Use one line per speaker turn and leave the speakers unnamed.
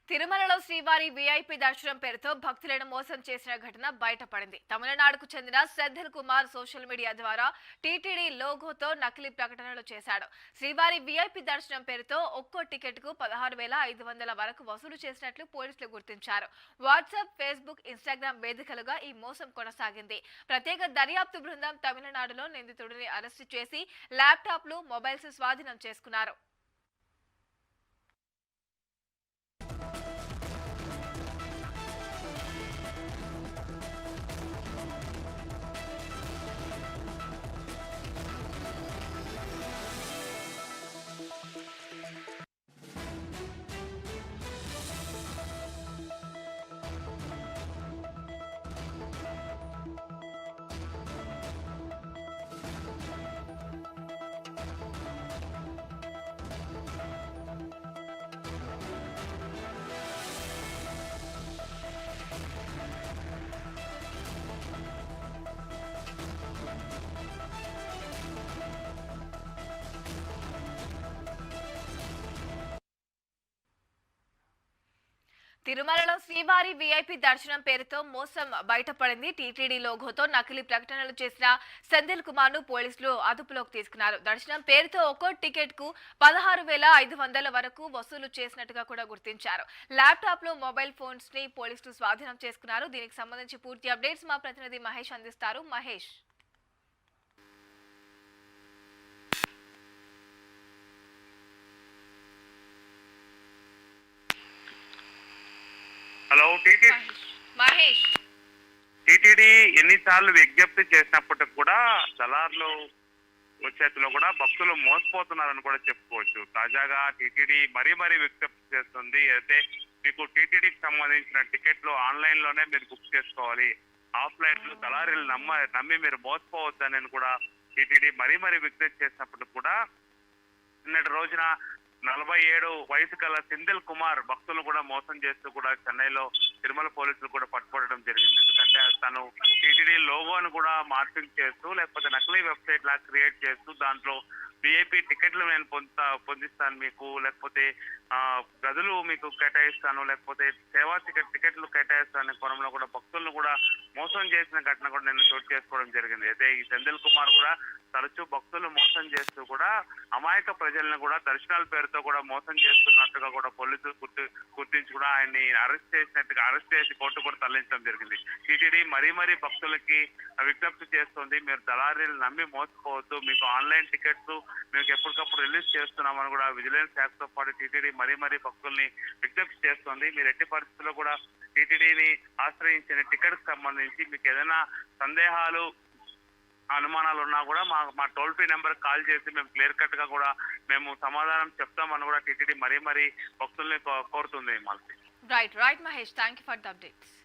తిరుమలలో శ్రీవారి వీఐపీ దర్శనం పేరుతో భక్తులను మోసం చేసిన ఘటన బయటపడింది. తమిళనాడుకు చెందిన సెంధిల్ కుమార్ సోషల్ మీడియా ద్వారా టీటీడీ లోగోతో నకిలీ ప్రకటనలు చేశాడు. శ్రీవారి వీఐపీ దర్శనం పేరుతో ఒక్కో టికెట్ కు 16,500 వరకు వసూలు చేసినట్లు పోలీసులు గుర్తించారు. వాట్సాప్, ఫేస్బుక్, ఇన్స్టాగ్రామ్ వేదికలుగా ఈ మోసం కొనసాగింది. ప్రత్యేక దర్యాప్తు బృందం తమిళనాడులో నిందితుడిని అరెస్టు చేసి ల్యాప్టాప్లు, మొబైల్స్ స్వాధీనం చేసుకున్నారు. తిరుమలలో శ్రీవారి వీఐపీ దర్శనం పేరుతో మోసం బయటపడింది. టీటీడీ లోగోతో నకిలీ ప్రకటనలు చేసిన సెంధిల్ కుమార్ ను పోలీసులు అదుపులోకి తీసుకున్నారు. దర్శనం పేరుతో ఒక్కో టికెట్ కు 16,500 వరకు వసూలు చేసినట్టుగా కూడా గుర్తించారు. ల్యాప్టాప్లు, మొబైల్ ఫోన్స్ ని పోలీసులు స్వాధీనం చేసుకున్నారు. దీనికి సంబంధించి పూర్తి అప్డేట్స్ మా ప్రతినిధి మహేష్ అందిస్తారు. మహేష్.
హలో
మహేష్.
టీటీడీ ఎన్నిసార్లు విజ్ఞప్తి చేసినప్పటికి కూడా దళారులు చేతిలో కూడా భక్తులు మోసపోతున్నారని కూడా చెప్పుకోవచ్చు. తాజాగా టీటీడీ మరీ విజ్ఞప్తి చేస్తుంది. అయితే మీకు టీటీడీకి సంబంధించిన టికెట్లు ఆన్లైన్ లోనే మీరు బుక్ చేసుకోవాలి, ఆఫ్లైన్ లో దళారీలు నమ్మి మీరు మోసపోవద్దని కూడా టీటీడీ మరీ విజ్ఞప్తి చేసినప్పటికి కూడా నిన్నటి రోజున 47 వయసు గల సెంధిల్ కుమార్ భక్తులను కూడా మోసం చేస్తూ కూడా చెన్నైలో తిరుమల పోలీసులు కూడా పట్టుకోవడం జరిగింది. ఎందుకంటే తను టీటీడీ లోగోను కూడా మార్పింగ్ చేస్తూ లేకపోతే నకిలీ వెబ్సైట్ లా క్రియేట్ చేస్తూ దాంట్లో విఐపీ టికెట్లు నేను పొందిస్తాను మీకు, లేకపోతే గదులు మీకు కేటాయిస్తాను, లేకపోతే సేవా టికెట్లు కేటాయిస్తాను కోణంలో కూడా భక్తులను కూడా మోసం చేసిన ఘటన కూడా నేను చోటు చేసుకోవడం జరిగింది. అయితే ఈ సెంధిల్ కుమార్ కూడా తరచూ భక్తులు మోసం చేస్తూ కూడా అమాయక ప్రజలను కూడా దర్శనాల పేరుతో కూడా మోసం చేస్తున్నట్టుగా కూడా పోలీసులు గుర్తించి కూడా ఆయన్ని అరెస్ట్ చేసి కోర్టు కూడా తరలించడం జరిగింది. టీటీడీ మరీ భక్తులకి విజ్ఞప్తి చేస్తుంది, మీరు దళారీలు నమ్మి మోసపోవద్దు, మీకు ఆన్లైన్ టికెట్స్ మీకు ఎప్పటికప్పుడు రిలీజ్ చేస్తున్నామని కూడా విజిలెన్స్ శాఖతో పాటు టీటీడీ మరీ భక్తుల్ని విజ్ఞప్తి చేస్తుంది. మీరు ఎట్టి పరిస్థితుల్లో కూడా టీటీడీని ఆశ్రయించిన టికెట్ కి సంబంధించి మీకు ఏదైనా సందేహాలు, అనుమానాలు ఉన్నా కూడా మా టోల్ ఫ్రీ నెంబర్ కాల్ చేసి మేము క్లియర్ కట్ గా కూడా మేము సమాధానం చెప్తామని కూడా టీటీడీ మరీ భక్తుల్ని కోరుతుంది. Malti.
Right Mahesh, thank you for the updates.